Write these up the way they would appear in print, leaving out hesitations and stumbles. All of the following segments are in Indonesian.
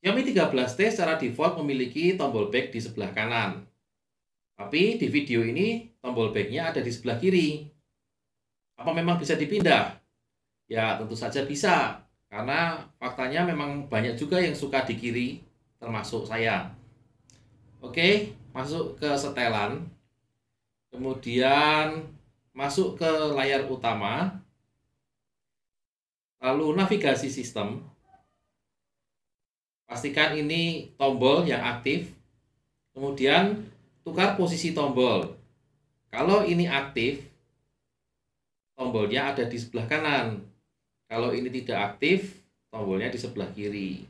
Xiaomi 13T secara default memiliki tombol back di sebelah kanan. Tapi di video ini tombol backnya ada di sebelah kiri. Apa memang bisa dipindah? Ya tentu saja bisa. Karena faktanya memang banyak juga yang suka di kiri, termasuk saya. Oke, masuk ke setelan. Kemudian masuk ke layar utama. Lalu navigasi sistem. Pastikan ini tombol yang aktif. Kemudian tukar posisi tombol. Kalau ini aktif, tombolnya ada di sebelah kanan. Kalau ini tidak aktif, tombolnya di sebelah kiri.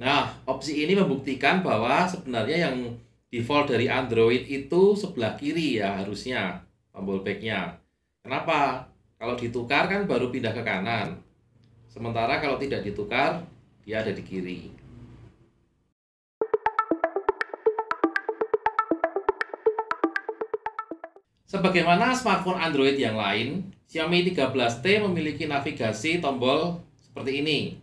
Nah, opsi ini membuktikan bahwa sebenarnya yang default dari Android itu sebelah kiri ya harusnya tombol backnya. Kenapa? Kalau ditukar kan baru pindah ke kanan. Sementara kalau tidak ditukar, dia ada di kiri. Sebagaimana smartphone Android yang lain, Xiaomi 13T memiliki navigasi tombol seperti ini.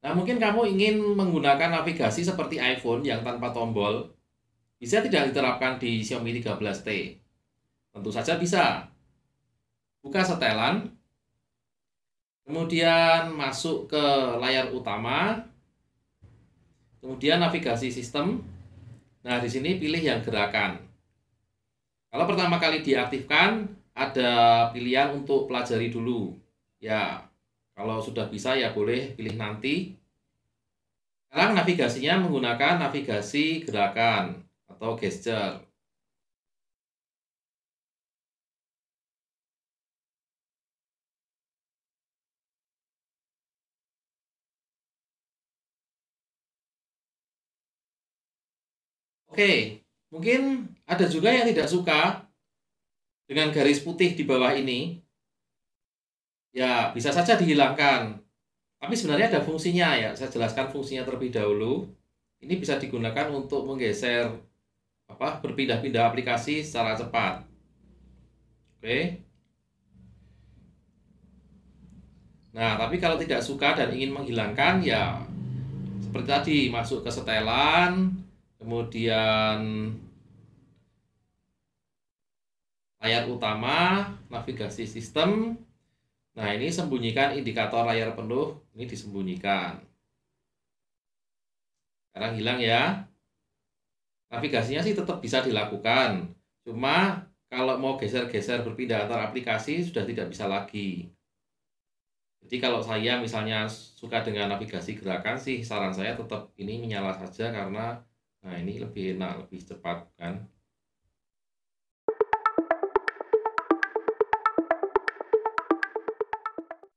Nah, mungkin kamu ingin menggunakan navigasi seperti iPhone yang tanpa tombol. Bisa tidak diterapkan di Xiaomi 13T? Tentu saja bisa. Buka setelan, kemudian masuk ke layar utama, kemudian navigasi sistem. Nah, di sini pilih yang gerakan. Kalau pertama kali diaktifkan, ada pilihan untuk pelajari dulu. Ya, kalau sudah bisa ya boleh pilih nanti. Sekarang navigasinya menggunakan navigasi gerakan atau gesture. Oke, mungkin ada juga yang tidak suka dengan garis putih di bawah ini. Ya, bisa saja dihilangkan. Tapi sebenarnya ada fungsinya ya. Saya jelaskan fungsinya terlebih dahulu. Ini bisa digunakan untuk menggeser berpindah-pindah aplikasi secara cepat. Oke. Nah, tapi kalau tidak suka dan ingin menghilangkan ya seperti tadi, masuk ke setelan, kemudian layar utama, navigasi sistem. Nah, ini sembunyikan indikator layar penuh, ini disembunyikan. Sekarang hilang ya. Navigasinya sih tetap bisa dilakukan. Cuma kalau mau geser-geser berpindah antar aplikasi sudah tidak bisa lagi. Jadi kalau saya misalnya suka dengan navigasi gerakan sih, saran saya tetap ini menyala saja karena nah ini lebih enak, lebih cepat kan.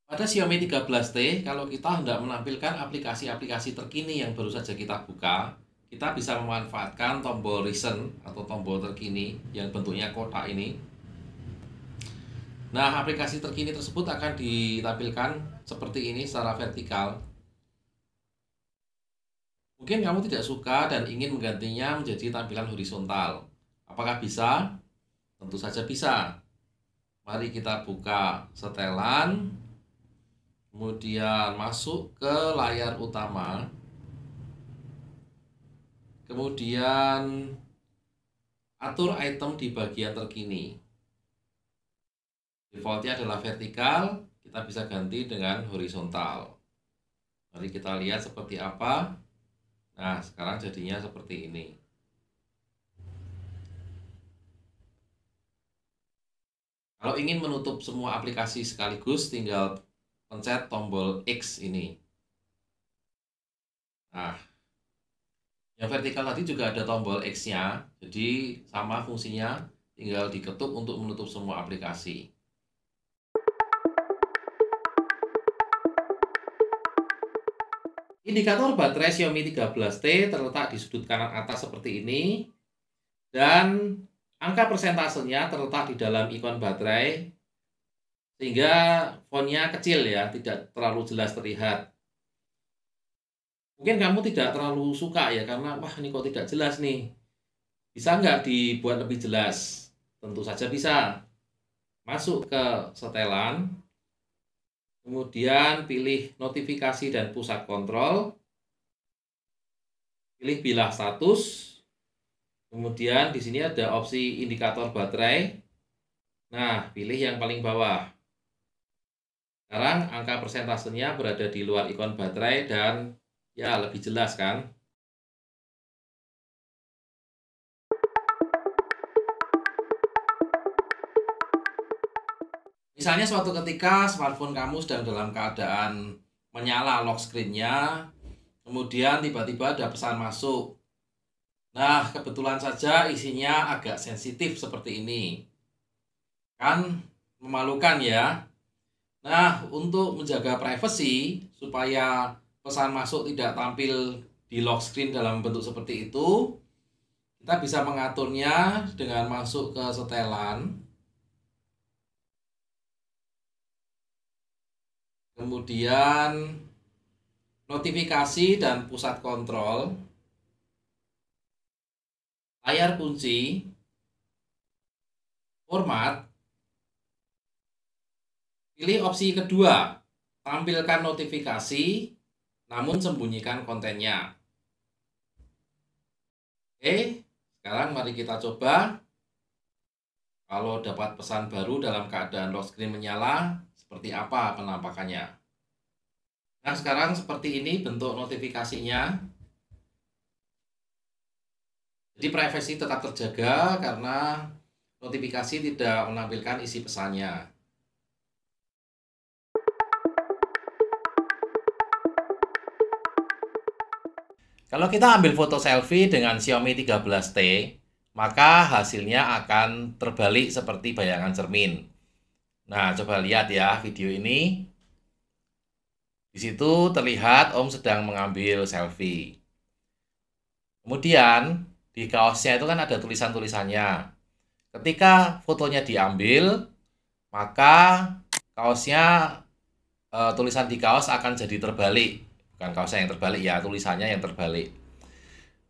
Pada Xiaomi 13T, kalau kita hendak menampilkan aplikasi-aplikasi terkini yang baru saja kita buka, kita bisa memanfaatkan tombol recent atau tombol terkini yang bentuknya kotak ini. Nah, aplikasi terkini tersebut akan ditampilkan seperti ini secara vertikal. Mungkin kamu tidak suka dan ingin menggantinya menjadi tampilan horizontal. Apakah bisa? Tentu saja bisa. Mari kita buka setelan, kemudian masuk ke layar utama, kemudian atur item di bagian terkini. Defaultnya adalah vertikal, kita bisa ganti dengan horizontal. Mari kita lihat seperti apa. Nah, sekarang jadinya seperti ini. Kalau ingin menutup semua aplikasi sekaligus, tinggal pencet tombol X ini. Nah, yang vertikal tadi juga ada tombol X-nya, jadi sama fungsinya, tinggal diketuk untuk menutup semua aplikasi. Indikator baterai Xiaomi 13T terletak di sudut kanan atas seperti ini, dan angka persentasenya terletak di dalam ikon baterai, sehingga fontnya kecil ya, tidak terlalu jelas terlihat. Mungkin kamu tidak terlalu suka ya, karena wah ini kok tidak jelas nih. Bisa nggak dibuat lebih jelas? Tentu saja bisa. Masuk ke setelan, kemudian pilih notifikasi dan pusat kontrol. pilih bilah status. Kemudian di sini ada opsi indikator baterai. Nah, pilih yang paling bawah. Sekarang angka persentasenya berada di luar ikon baterai dan ya lebih jelas kan? Misalnya suatu ketika smartphone kamu sedang dalam keadaan menyala lock screen-nya, kemudian tiba-tiba ada pesan masuk. Nah, kebetulan saja isinya agak sensitif seperti ini. Kan memalukan ya. Nah, untuk menjaga privasi supaya pesan masuk tidak tampil di lock screen dalam bentuk seperti itu, kita bisa mengaturnya dengan masuk ke setelan. Kemudian notifikasi dan pusat kontrol, layar kunci, format, pilih opsi kedua, tampilkan notifikasi, namun sembunyikan kontennya. Oke, sekarang mari kita coba. Kalau dapat pesan baru dalam keadaan lock screen menyala, seperti apa penampakannya. Nah, sekarang seperti ini bentuk notifikasinya. Jadi privasi tetap terjaga karena notifikasi tidak menampilkan isi pesannya. Kalau kita ambil foto selfie dengan Xiaomi 13T, maka hasilnya akan terbalik seperti bayangan cermin. Nah, coba lihat ya video ini. Di situ terlihat Om sedang mengambil selfie. Kemudian di kaosnya itu kan ada tulisan-tulisannya. Ketika fotonya diambil, maka kaosnya tulisan di kaos akan jadi terbalik. Bukan kaosnya yang terbalik ya, tulisannya yang terbalik.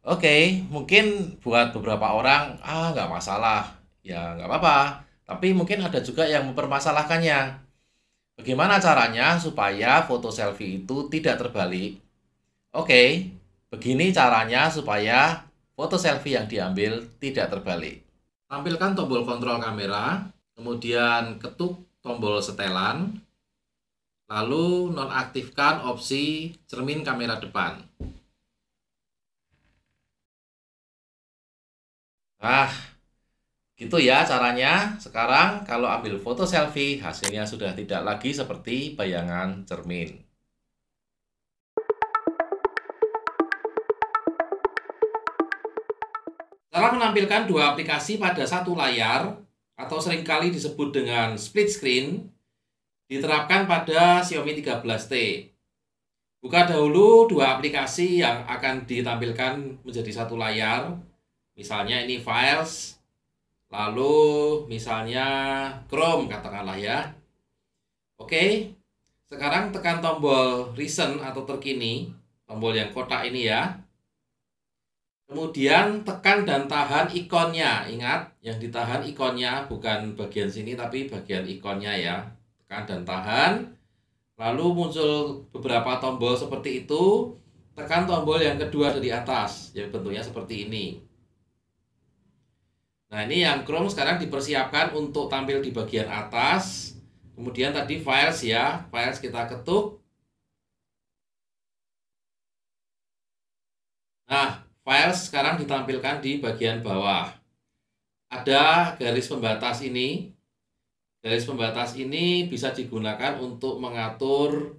Oke, mungkin buat beberapa orang, nggak masalah. Ya, nggak apa-apa. Tapi mungkin ada juga yang mempermasalahkannya. Bagaimana caranya supaya foto selfie itu tidak terbalik? Oke, begini caranya supaya foto selfie yang diambil tidak terbalik. Tampilkan tombol kontrol kamera, kemudian ketuk tombol setelan, lalu nonaktifkan opsi cermin kamera depan. Nah, gitu ya caranya. Sekarang kalau ambil foto selfie, hasilnya sudah tidak lagi seperti bayangan cermin. Cara menampilkan dua aplikasi pada satu layar, atau seringkali disebut dengan split screen, diterapkan pada Xiaomi 13T. Buka dahulu dua aplikasi yang akan ditampilkan menjadi satu layar. Misalnya ini Files, lalu misalnya Chrome katakanlah ya. Oke, sekarang tekan tombol Recent atau terkini, tombol yang kotak ini ya. Kemudian tekan dan tahan ikonnya. Ingat, yang ditahan ikonnya bukan bagian sini tapi bagian ikonnya ya. Tekan dan tahan. Lalu muncul beberapa tombol seperti itu. Tekan tombol yang kedua dari atas, yang bentuknya seperti ini. Nah, ini yang Chrome sekarang dipersiapkan untuk tampil di bagian atas. Kemudian tadi Files ya, Files kita ketuk. Nah, Files sekarang ditampilkan di bagian bawah. Ada garis pembatas ini. Garis pembatas ini bisa digunakan untuk mengatur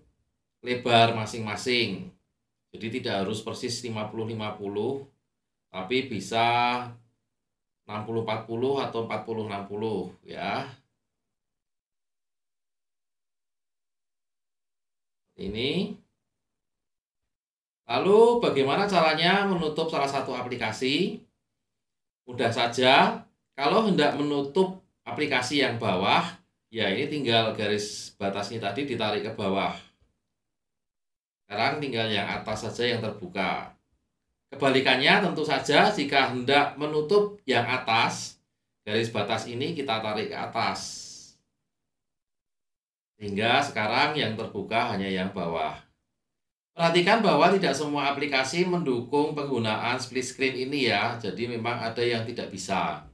lebar masing-masing. Jadi tidak harus persis 50-50, tapi bisa 60-40 atau 40-60 ya. Ini. Lalu bagaimana caranya menutup salah satu aplikasi? Mudah saja. Kalau hendak menutup aplikasi yang bawah, ya ini tinggal garis batasnya tadi ditarik ke bawah. Sekarang tinggal yang atas saja yang terbuka. Kebalikannya tentu saja jika hendak menutup yang atas, garis batas ini kita tarik ke atas. Sehingga sekarang yang terbuka hanya yang bawah. Perhatikan bahwa tidak semua aplikasi mendukung penggunaan split screen ini ya, jadi memang ada yang tidak bisa.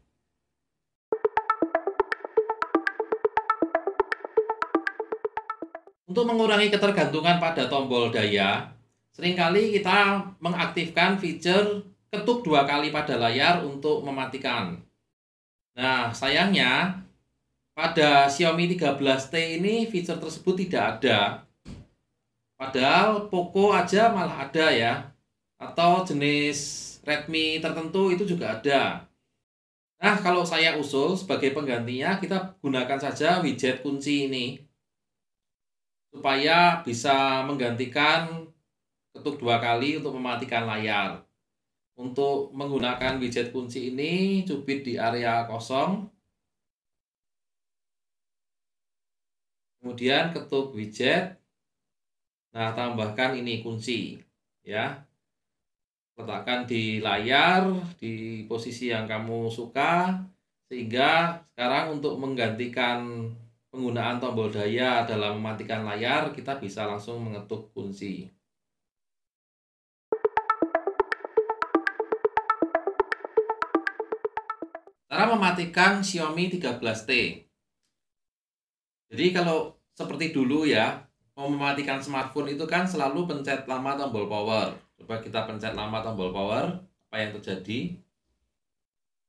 Untuk mengurangi ketergantungan pada tombol daya, seringkali kita mengaktifkan fitur ketuk 2 kali pada layar untuk mematikan. Nah, sayangnya pada Xiaomi 13T ini fitur tersebut tidak ada. Padahal Poco aja malah ada ya. Atau jenis Redmi tertentu itu juga ada. Nah, kalau saya usul sebagai penggantinya, kita gunakan saja widget kunci ini. Supaya bisa menggantikan ketuk 2 kali untuk mematikan layar. Untuk menggunakan widget kunci ini, cubit di area kosong. Kemudian ketuk widget. Nah, tambahkan ini kunci ya. Letakkan di layar di posisi yang kamu suka, sehingga sekarang untuk menggantikan penggunaan tombol daya dalam mematikan layar, kita bisa langsung mengetuk kunci. Cara mematikan Xiaomi 13T. Jadi kalau seperti dulu ya, mau mematikan smartphone itu kan selalu pencet lama tombol power. Coba kita pencet lama tombol power, apa yang terjadi?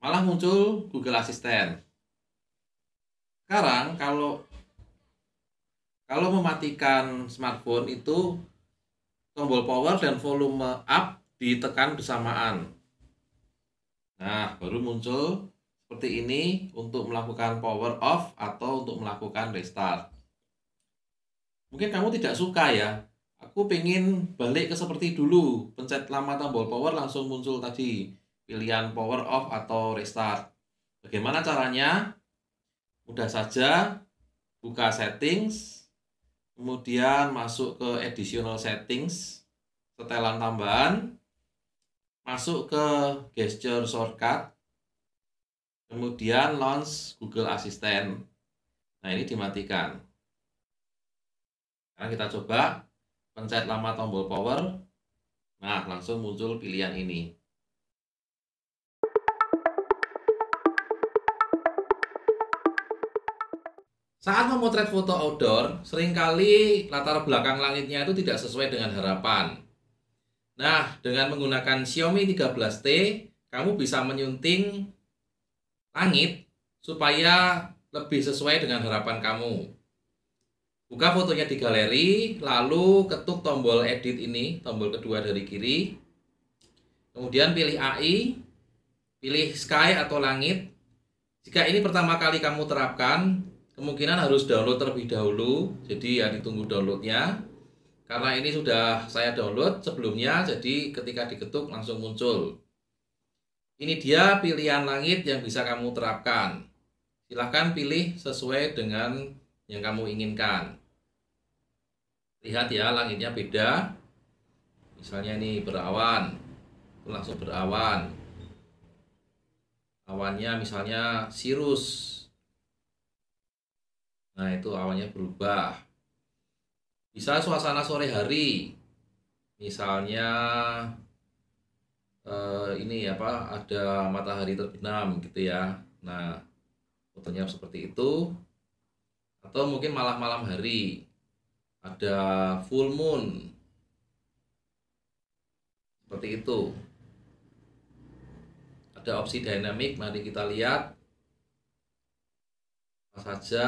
Malah muncul Google Assistant. Sekarang kalau mematikan smartphone itu tombol power dan volume up ditekan bersamaan. Nah, baru muncul seperti ini untuk melakukan power off atau untuk melakukan restart. Mungkin kamu tidak suka ya. Aku pengen balik ke seperti dulu. Pencet lama tombol power langsung muncul tadi pilihan power off atau restart. Bagaimana caranya? Mudah saja. Buka settings. Kemudian masuk ke additional settings. Setelan tambahan. Masuk ke gesture shortcut. Kemudian launch Google Assistant. Nah, ini dimatikan. Sekarang kita coba pencet lama tombol power. Nah, langsung muncul pilihan ini. Saat memotret foto outdoor, seringkali latar belakang langitnya itu tidak sesuai dengan harapan. Nah, dengan menggunakan Xiaomi 13T, kamu bisa menyunting langit supaya lebih sesuai dengan harapan kamu. Buka fotonya di galeri, lalu ketuk tombol edit ini, tombol kedua dari kiri. Kemudian pilih AI, pilih sky atau langit. Jika ini pertama kali kamu terapkan, kemungkinan harus download terlebih dahulu. Jadi ya ditunggu downloadnya. Karena ini sudah saya download sebelumnya, jadi ketika diketuk langsung muncul. Ini dia pilihan langit yang bisa kamu terapkan. Silahkan pilih sesuai dengan yang kamu inginkan. Lihat ya, langitnya beda. Misalnya ini berawan, langsung berawan. Awannya misalnya cirrus. Nah, itu awannya berubah. Bisa suasana sore hari. Misalnya ini apa, ada matahari terbenam gitu ya. Nah, fotonya seperti itu. Atau mungkin malah malam hari. Ada full moon. Seperti itu. Ada opsi dynamic, mari kita lihat. Apa saja.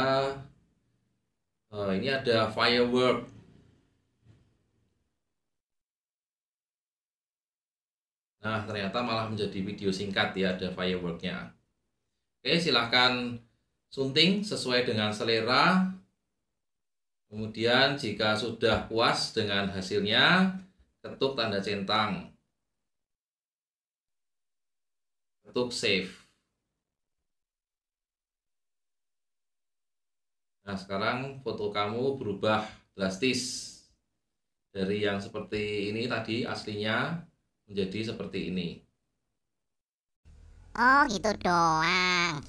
Ini ada firework. Nah, ternyata malah menjadi video singkat ya, ada fireworknya. Oke, silahkan sunting sesuai dengan selera. Kemudian jika sudah puas dengan hasilnya, ketuk tanda centang. Ketuk save. Nah, sekarang foto kamu berubah drastis. Dari yang seperti ini tadi aslinya menjadi seperti ini. Oh, gitu doang.